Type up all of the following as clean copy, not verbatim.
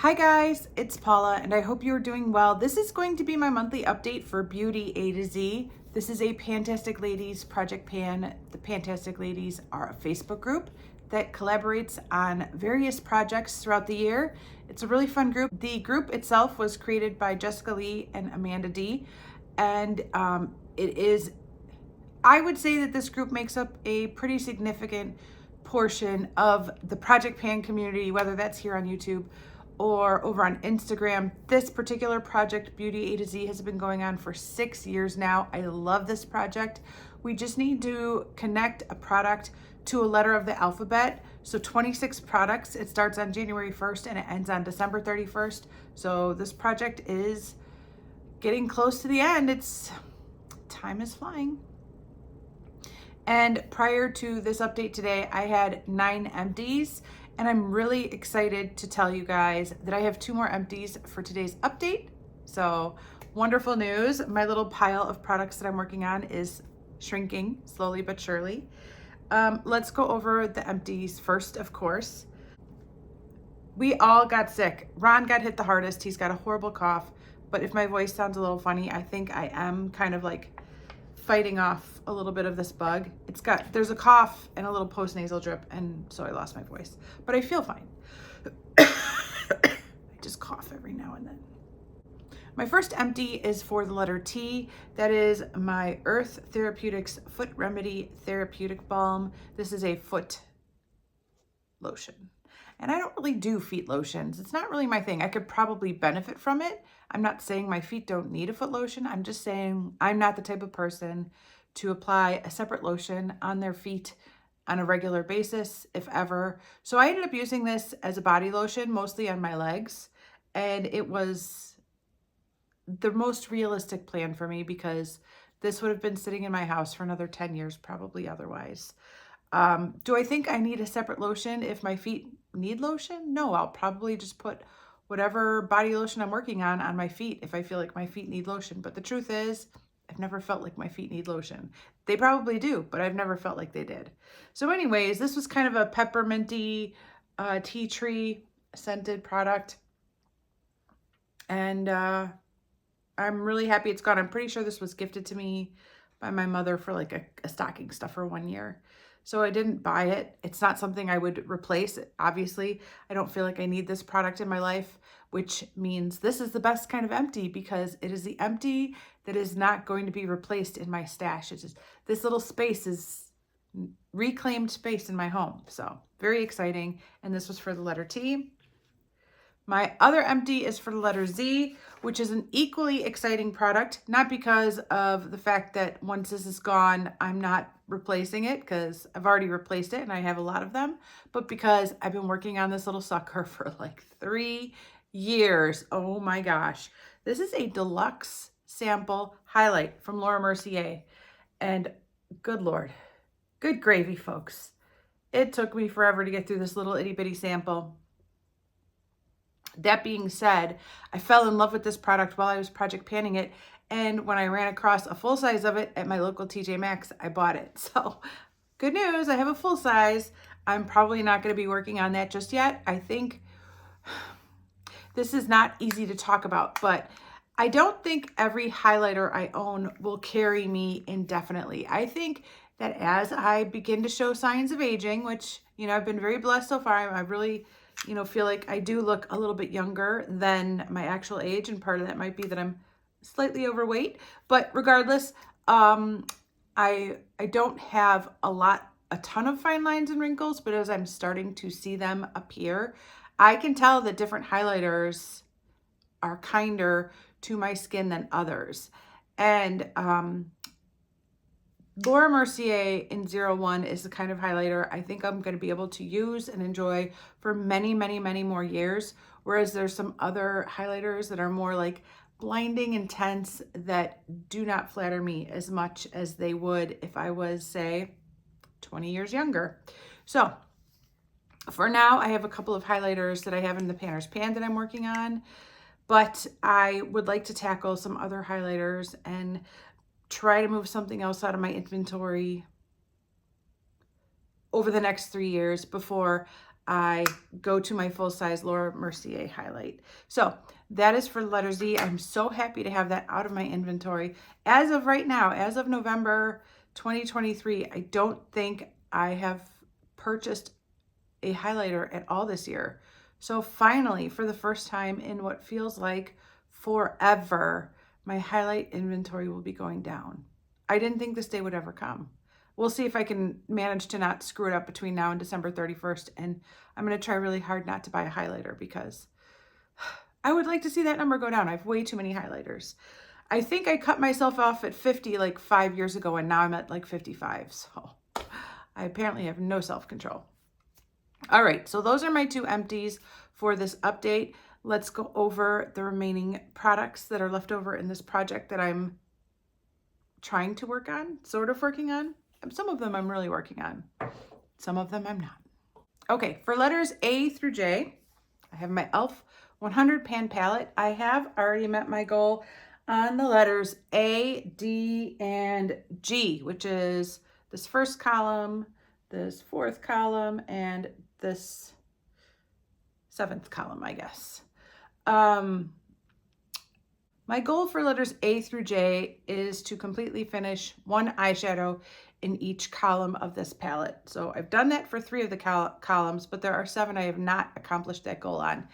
Hi guys, it's Paula and I hope you're doing well. This is going to be my monthly update for Beauty A to Z. This is a Pantastic Ladies Project Pan. The Pantastic Ladies are a Facebook group that collaborates on various projects throughout the year. It's a really fun group. The group itself was created by Jessica Lee and Amanda D. And I would say that this group makes up a pretty significant portion of the Project Pan community, whether that's here on YouTube or over on Instagram. This particular project, Beauty A to Z, has been going on for 6 years now. I love this project. We just need to connect a product to a letter of the alphabet. So 26 products. It starts on January 1st and it ends on December 31st. So this project is getting close to the end. Time is flying. And prior to this update today, I had 9 empties, and I'm really excited to tell you guys that I have 2 more empties for today's update. So wonderful news. My little pile of products that I'm working on is shrinking slowly but surely. Let's go over the empties first, of course. We all got sick. Ron got hit the hardest. He's got a horrible cough, but if my voice sounds a little funny, I think I am kind of like fighting off a little bit of this bug. There's a cough and a little post-nasal drip, and so I lost my voice, but I feel fine. I just cough every now and then. My first empty is for the letter T. That is my Earth Therapeutics Foot Remedy Therapeutic Balm. This is a foot lotion. And I don't really do feet lotions. It's not really my thing. I could probably benefit from it. I'm not saying my feet don't need a foot lotion. I'm just saying I'm not the type of person to apply a separate lotion on their feet on a regular basis, if ever. So I ended up using this as a body lotion, mostly on my legs. And it was the most realistic plan for me because this would have been sitting in my house for another 10 years, probably otherwise. Do I think I need a separate lotion if my feet need lotion? No, I'll probably just put whatever body lotion I'm working on my feet if I feel like my feet need lotion. But the truth is, I've never felt like my feet need lotion. They probably do, but I've never felt like they did. So anyways, this was kind of a pepperminty, tea tree scented product. And I'm really happy it's gone. I'm pretty sure this was gifted to me by my mother for like a stocking stuffer one year. So I didn't buy it. It's not something I would replace. Obviously, I don't feel like I need this product in my life, which means this is the best kind of empty because it is the empty that is not going to be replaced in my stash. It's just, this little space is reclaimed space in my home. So very exciting. And this was for the letter T. My other empty is for the letter Z, which is an equally exciting product, not because of the fact that once this is gone, I'm not replacing it because I've already replaced it and I have a lot of them, but because I've been working on this little sucker for like 3 years. Oh my gosh. This is a deluxe sample highlight from Mercier. And good Lord, good gravy, folks. It took me forever to get through this little itty bitty sample. That being said, I fell in love with this product while I was project panning it. And when I ran across a full size of it at my local TJ Maxx, I bought it. So good news, I have a full size. I'm probably not going to be working on that just yet. I think this is not easy to talk about, but I don't think every highlighter I own will carry me indefinitely. I think that as I begin to show signs of aging, which, I've been very blessed so far, I really feel like I do look a little bit younger than my actual age. And part of that might be that I'm slightly overweight, but regardless, I don't have a ton of fine lines and wrinkles, but as I'm starting to see them appear, I can tell that different highlighters are kinder to my skin than others. And, Laura Mercier in 01 is the kind of highlighter I think I'm going to be able to use and enjoy for many, many, many more years. Whereas there's some other highlighters that are more like blinding intense that do not flatter me as much as they would if I was, say, 20 years younger. So for now, I have a couple of highlighters that I have in the Panner's Pan that I'm working on, but I would like to tackle some other highlighters and try to move something else out of my inventory over the next 3 years before I go to my full-size Laura Mercier highlight. So that is for letter Z. I'm so happy to have that out of my inventory. As of right now, as of November 2023, I don't think I have purchased a highlighter at all this year. So finally, for the first time in what feels like forever, my highlight inventory will be going down. I didn't think this day would ever come. We'll see if I can manage to not screw it up between now and December 31st. And I'm going to try really hard not to buy a highlighter because I would like to see that number go down. I have way too many highlighters. I think I cut myself off at 50 like 5 years ago, and now I'm at like 55. So I apparently have no self-control. All right, so those are my 2 empties for this update. Let's go over the remaining products that are left over in this project that I'm trying to work on, sort of working on. Some of them I'm really working on. Some of them I'm not. Okay, for letters A through J, I have my e.l.f. 100 pan palette. I have already met my goal on the letters A, D, and G, which is this first column, this 4th column, and this 7th column, I guess. My goal for letters A through J is to completely finish 1 eyeshadow in each column of this palette. So I've done that for 3 of the columns, but there are 7 I have not accomplished that goal on.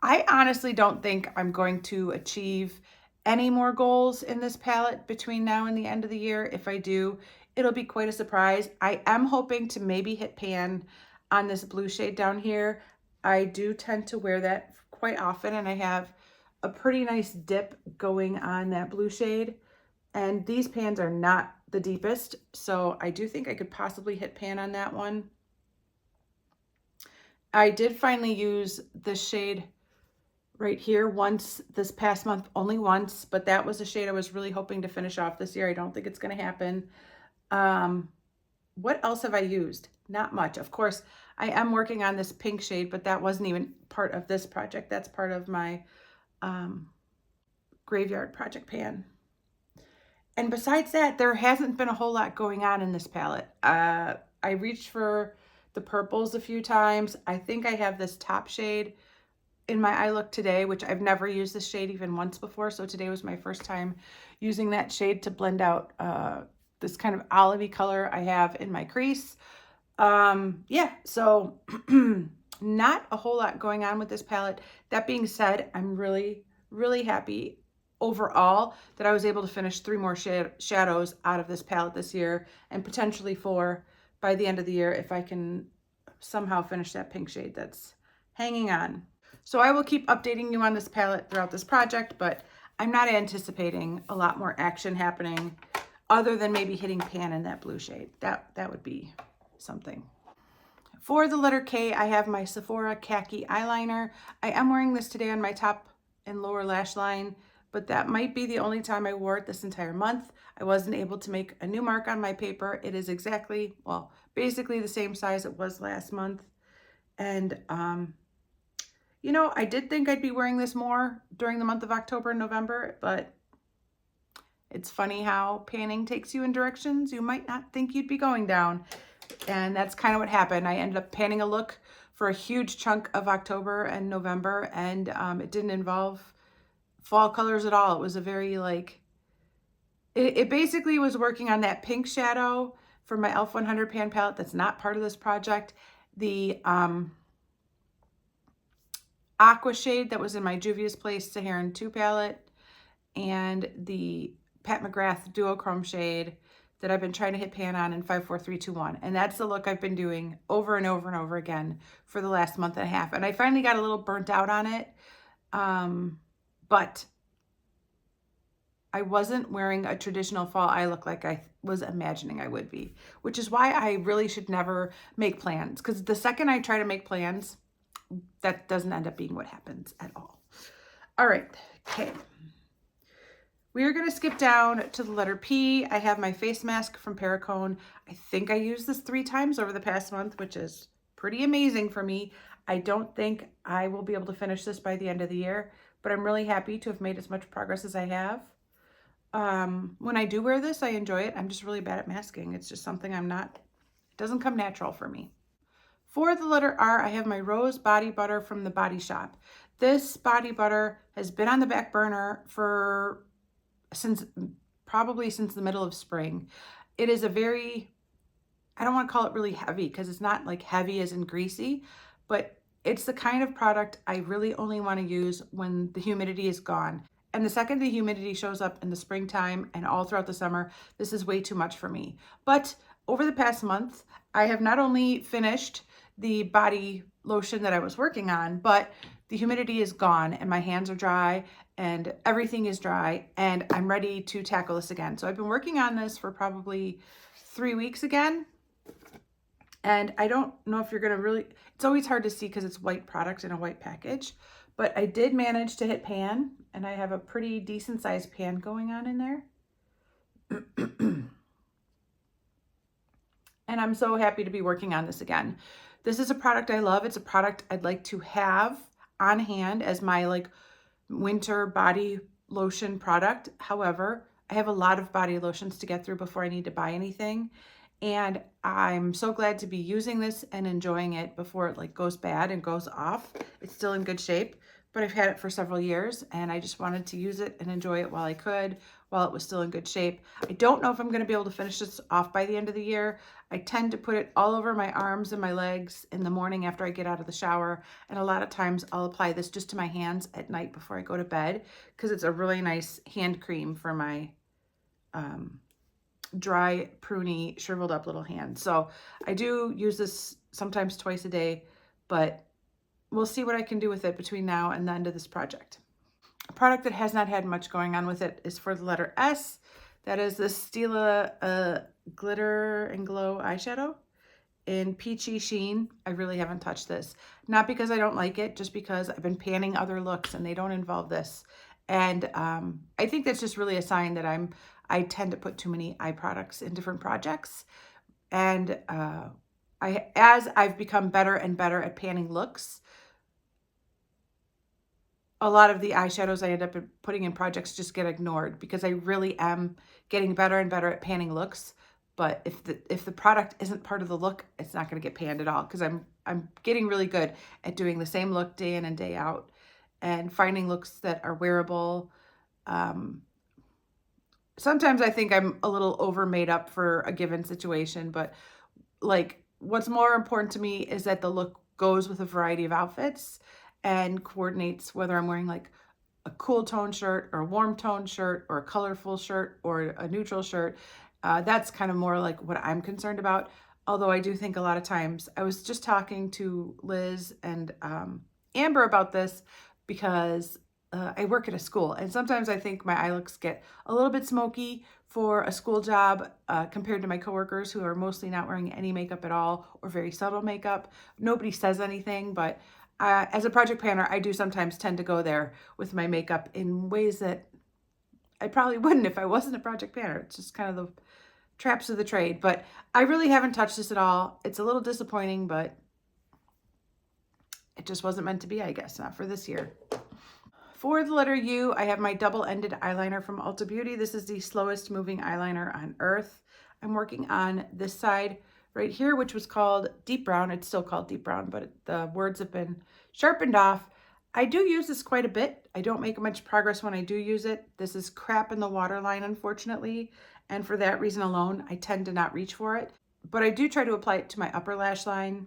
I honestly don't think I'm going to achieve any more goals in this palette between now and the end of the year. If I do, it'll be quite a surprise. I am hoping to maybe hit pan on this blue shade down here. I do tend to wear that quite often, and I have a pretty nice dip going on that blue shade. And these pans are not the deepest, so I do think I could possibly hit pan on that one. I did finally use this shade right here once this past month, only once, but that was a shade I was really hoping to finish off this year. I don't think it's going to happen. What else have I used? Not much. Of course, I am working on this pink shade, but that wasn't even part of this project. That's part of my graveyard project pan. And besides that, there hasn't been a whole lot going on in this palette. I reached for the purples a few times. I think I have this top shade in my eye look today, which I've never used this shade even once before. So today was my first time using that shade to blend out this kind of olivey color I have in my crease. Yeah, so not a whole lot going on with this palette. That being said, I'm really, really happy overall that I was able to finish 3 more shadows out of this palette this year, and potentially 4 by the end of the year if I can somehow finish that pink shade that's hanging on. So I will keep updating you on this palette throughout this project, but I'm not anticipating a lot more action happening other than maybe hitting pan in that blue shade. That would be something. For the letter K, I have my Sephora Khaki eyeliner. I am wearing this today on my top and lower lash line, but that might be the only time I wore it this entire month. I wasn't able to make a new mark on my paper. It is exactly, well, basically the same size it was last month. And, you know, I did think I'd be wearing this more during the month of October and November, but it's funny how panning takes you in directions you might not think you'd be going down. And that's kind of what happened. I ended up panning a look for a huge chunk of October and November, and it didn't involve fall colors at all. It was a very like, it basically was working on that pink shadow for my e.l.f. 100 pan palette that's not part of this project. The aqua shade that was in my Juvia's Place Saharan 2 palette, and the Pat McGrath duochrome shade that I've been trying to hit pan on in 54321. And that's the look I've been doing over and over and over again for the last month and a half. And I finally got a little burnt out on it. But I wasn't wearing a traditional fall eye look like I was imagining I would be, which is why I really should never make plans. Because the second I try to make plans, that doesn't end up being what happens at all. All right, okay. We are going to skip down to the letter P. I have my face mask from Perricone. I think I used this 3 times over the past month, which is pretty amazing for me. I don't think I will be able to finish this by the end of the year, but I'm really happy to have made as much progress as I have. When I do wear this, I enjoy it. I'm just really bad at masking. It's just something I'm not, it doesn't come natural for me. For the letter R, I have my Rose Body Butter from the Body Shop. This body butter has been on the back burner for probably since the middle of spring. It is a very, I don't want to call it really heavy because it's not like heavy as in greasy, but it's the kind of product I really only want to use when the humidity is gone. And the second the humidity shows up in the springtime and all throughout the summer, this is way too much for me. But over the past month, I have not only finished the body lotion that I was working on, but the humidity is gone and my hands are dry and everything is dry and I'm ready to tackle this again. So I've been working on this for probably 3 weeks again. And I don't know if you're going to really, it's always hard to see because it's white product in a white package, but I did manage to hit pan and I have a pretty decent sized pan going on in there. And I'm so happy to be working on this again. This is a product I love. It's a product I'd like to have on hand as my like winter body lotion product. However, I have a lot of body lotions to get through before I need to buy anything. And I'm so glad to be using this and enjoying it before it like goes bad and goes off. It's still in good shape, but I've had it for several years and I just wanted to use it and enjoy it while I could, while it was still in good shape. I don't know if I'm going to be able to finish this off by the end of the year. I tend to put it all over my arms and my legs in the morning after I get out of the shower. And a lot of times I'll apply this just to my hands at night before I go to bed because it's a really nice hand cream for my dry, pruny, shriveled up little hands. So I do use this sometimes twice a day, but we'll see what I can do with it between now and the end of this project. A product that has not had much going on with it is for the letter S. That is the Stila Glitter and Glow eyeshadow in Peachy Sheen. I really haven't touched this. Not because I don't like it, just because I've been panning other looks and they don't involve this. And I think that's just really a sign that I tend to put too many eye products in different projects. And as I've become better and better at panning looks, a lot of the eyeshadows I end up putting in projects just get ignored because I really am getting better and better at panning looks. But if the product isn't part of the look, it's not going to get panned at all because I'm getting really good at doing the same look day in and day out and finding looks that are wearable. Sometimes I think I'm a little over made up for a given situation, but like what's more important to me is that the look goes with a variety of outfits and coordinates whether I'm wearing like a cool tone shirt or a warm tone shirt or a colorful shirt or a neutral shirt. That's kind of more like what I'm concerned about. Although I do think a lot of times, I was just talking to Liz and Amber about this because I work at a school and sometimes I think my eye looks get a little bit smoky for a school job compared to my coworkers who are mostly not wearing any makeup at all or very subtle makeup. Nobody says anything, but as a project planner, I do sometimes tend to go there with my makeup in ways that I probably wouldn't if I wasn't a project planner. It's just kind of the traps of the trade, but I really haven't touched this at all. It's a little disappointing, but it just wasn't meant to be, I guess, not for this year. For the letter U, I have my double-ended eyeliner from Ulta Beauty. This is the slowest moving eyeliner on earth. I'm working on this side right here, which was called Deep Brown. It's still called Deep Brown, but the words have been sharpened off. I do use this quite a bit. I don't make much progress when I do use it. This is crap in the waterline, unfortunately. And for that reason alone, I tend to not reach for it. But I do try to apply it to my upper lash line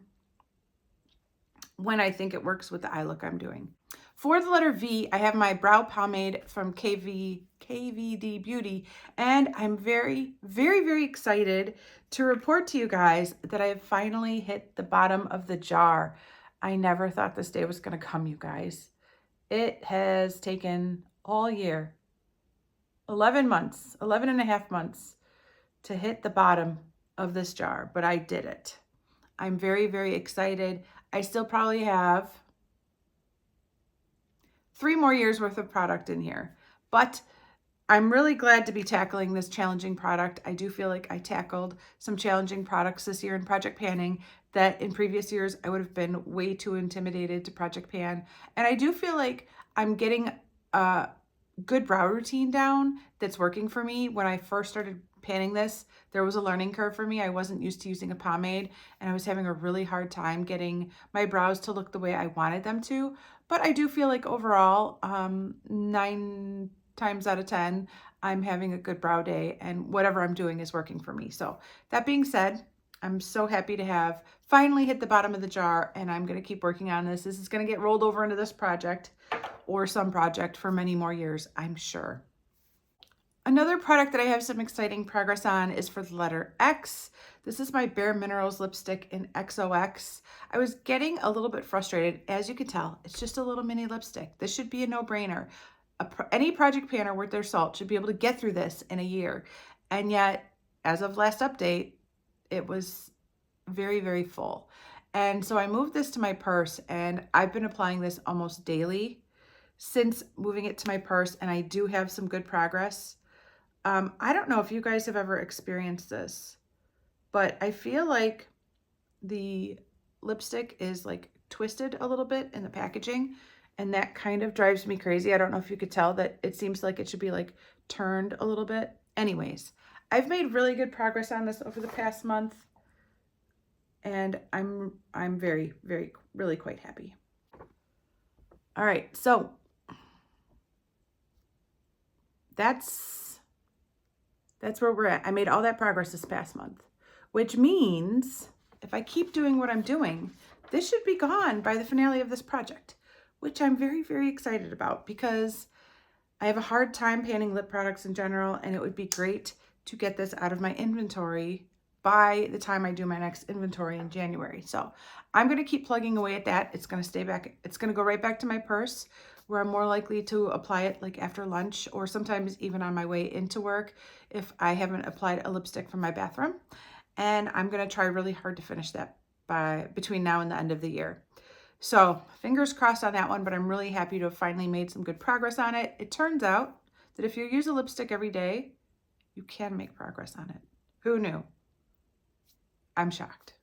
when I think it works with the eye look I'm doing. For the letter V, I have my brow pomade from KVD Beauty, and I'm very, very, very excited to report to you guys that I have finally hit the bottom of the jar. I never thought this day was going to come, you guys. It has taken all year, 11 months, 11 and a half months to hit the bottom of this jar, but I did it. I'm very, very excited. I still probably have 3 more years worth of product in here, but I'm really glad to be tackling this challenging product. I do feel like I tackled some challenging products this year in project panning that in previous years I would have been way too intimidated to project pan. And I do feel like I'm getting a good brow routine down that's working for me. When I first started panning this, there was a learning curve for me. I wasn't used to using a pomade, and I was having a really hard time getting my brows to look the way I wanted them to. But I do feel like overall, 9 times out of 10, I'm having a good brow day, and whatever I'm doing is working for me. So that being said, I'm so happy to have finally hit the bottom of the jar, and I'm going to keep working on this. This is going to get rolled over into this project or some project for many more years, I'm sure. Another product that I have some exciting progress on is for the letter X. This is my Bare Minerals lipstick in XOX. I was getting a little bit frustrated. As you can tell, it's just a little mini lipstick. This should be a no-brainer. Any project panner worth their salt should be able to get through this in a year. And yet, as of last update, it was very, very full. And so I moved this to my purse, and I've been applying this almost daily since moving it to my purse, and I do have some good progress. I don't know if you guys have ever experienced this, but I feel like the lipstick is like twisted a little bit in the packaging, and that kind of drives me crazy. I don't know if you could tell that it seems like it should be like turned a little bit. Anyways, I've made really good progress on this over the past month, and I'm very, very, really quite happy. All right, so that's where we're at. I made all that progress this past month, which means if I keep doing what I'm doing, this should be gone by the finale of this project, which I'm very, very excited about because I have a hard time panning lip products in general, and it would be great to get this out of my inventory by the time I do my next inventory in January. So I'm going to keep plugging away at that. It's going to stay back. It's going to go right back to my purse, where I'm more likely to apply it like after lunch or sometimes even on my way into work if I haven't applied a lipstick from my bathroom. And I'm going to try really hard to finish that between now and the end of the year. So fingers crossed on that one, but I'm really happy to have finally made some good progress on it. It turns out that if you use a lipstick every day, you can make progress on it. Who knew? I'm shocked.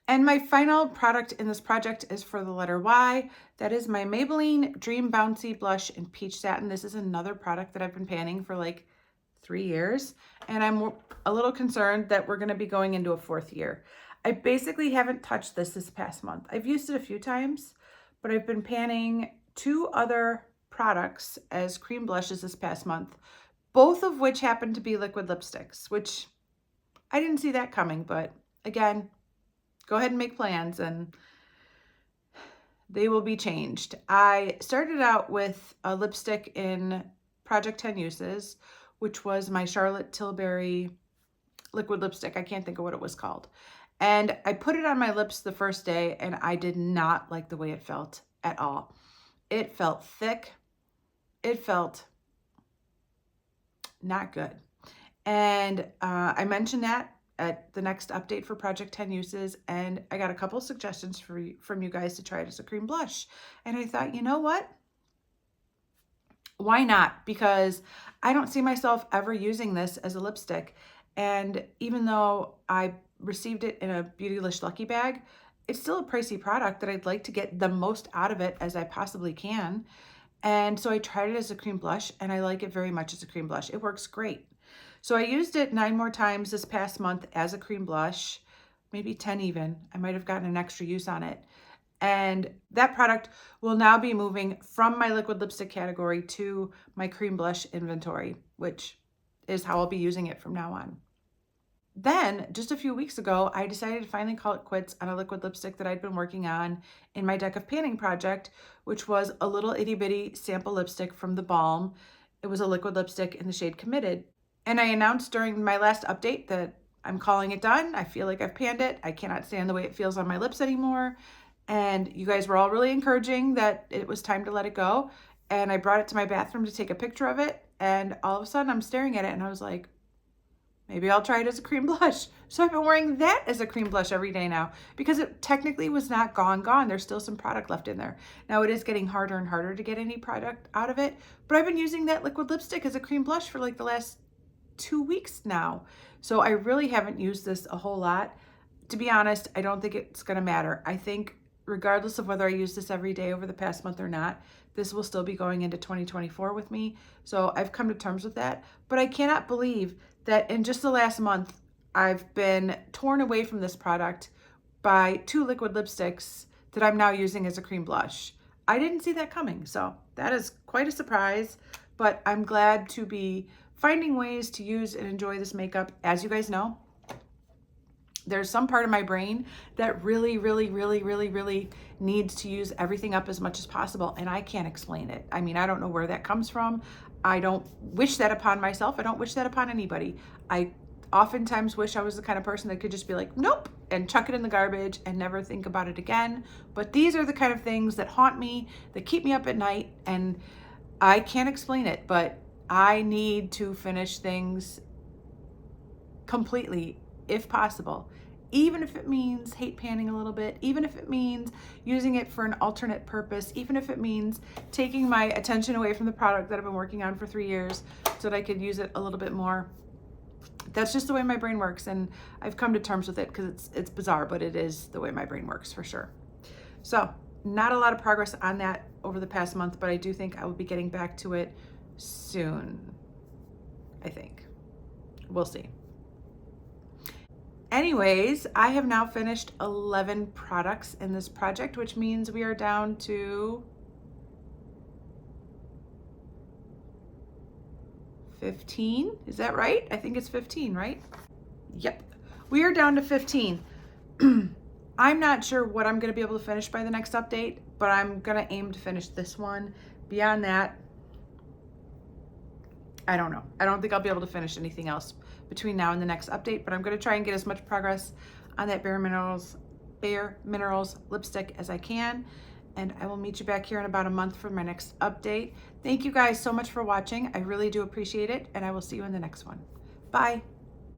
And my final product in this project is for the letter Y. That is my Maybelline Dream Bouncy Blush in Peach Satin. This is another product that I've been panning for like 3 years, and I'm a little concerned that we're going to be going into a 4th year. I basically haven't touched this past month. I've used it a few times, but I've been panning 2 other products as cream blushes this past month, both of which happen to be liquid lipsticks, which I didn't see that coming, but again, go ahead and make plans and they will be changed. I started out with a lipstick in Project 10 Uses, which was my Charlotte Tilbury liquid lipstick. I can't think of what it was called. And I put it on my lips the first day, and I did not like the way it felt at all. It felt thick. It felt not good. And I mentioned that at the next update for Project 10 Uses, and I got a couple suggestions from you guys to try it as a cream blush. And I thought, you know what? Why not? Because I don't see myself ever using this as a lipstick. And even though I received it in a Beautylish Lucky Bag, it's still a pricey product that I'd like to get the most out of it as I possibly can. And so I tried it as a cream blush, and I like it very much as a cream blush. It works great. So I used it 9 more times this past month as a cream blush, maybe 10 even. I might have gotten an extra use on it. And that product will now be moving from my liquid lipstick category to my cream blush inventory, which is how I'll be using it from now on. Then, just a few weeks ago, I decided to finally call it quits on a liquid lipstick that I'd been working on in my Deck of Panning project, which was a little itty bitty sample lipstick from The Balm. It was a liquid lipstick in the shade Committed. And I announced during my last update that I'm calling it done. I feel like I've panned it. I cannot stand the way it feels on my lips anymore. And you guys were all really encouraging that it was time to let it go. And I brought it to my bathroom to take a picture of it. And all of a sudden I'm staring at it and I was like, maybe I'll try it as a cream blush. So I've been wearing that as a cream blush every day now because it technically was not gone. There's still some product left in there. Now it is getting harder and harder to get any product out of it, but I've been using that liquid lipstick as a cream blush for like the last 2 weeks now. So I really haven't used this a whole lot. To be honest, I don't think it's gonna matter. I think regardless of whether I use this every day over the past month or not, this will still be going into 2024 with me. So I've come to terms with that. But I cannot believe that in just the last month, I've been torn away from this product by 2 liquid lipsticks that I'm now using as a cream blush. I didn't see that coming, so that is quite a surprise, but I'm glad to be finding ways to use and enjoy this makeup. As you guys know, there's some part of my brain that really needs to use everything up as much as possible, and I can't explain it. I mean, I don't know where that comes from. I don't wish that upon myself. I don't wish that upon anybody. I oftentimes wish I was the kind of person that could just be like, nope, and chuck it in the garbage and never think about it again. But these are the kind of things that haunt me, that keep me up at night, and I can't explain it, but I need to finish things completely, if possible. Even if it means hate panning a little bit, even if it means using it for an alternate purpose, even if it means taking my attention away from the product that I've been working on for 3 years so that I could use it a little bit more. That's just the way my brain works, and I've come to terms with it because it's bizarre, but it is the way my brain works for sure. So not a lot of progress on that over the past month, but I do think I will be getting back to it soon. I think. We'll see. Anyways, I have now finished 11 products in this project, which means we are down to 15. Is that right? I think it's 15, right? Yep. We are down to 15. I'm not sure what I'm going to be able to finish by the next update, but I'm going to aim to finish this one. Beyond that, I don't know. I don't think I'll be able to finish anything else between now and the next update, but I'm going to try and get as much progress on that Bare Minerals lipstick as I can. And I will meet you back here in about a month for my next update. Thank you guys so much for watching. I really do appreciate it, and I will see you in the next one. Bye.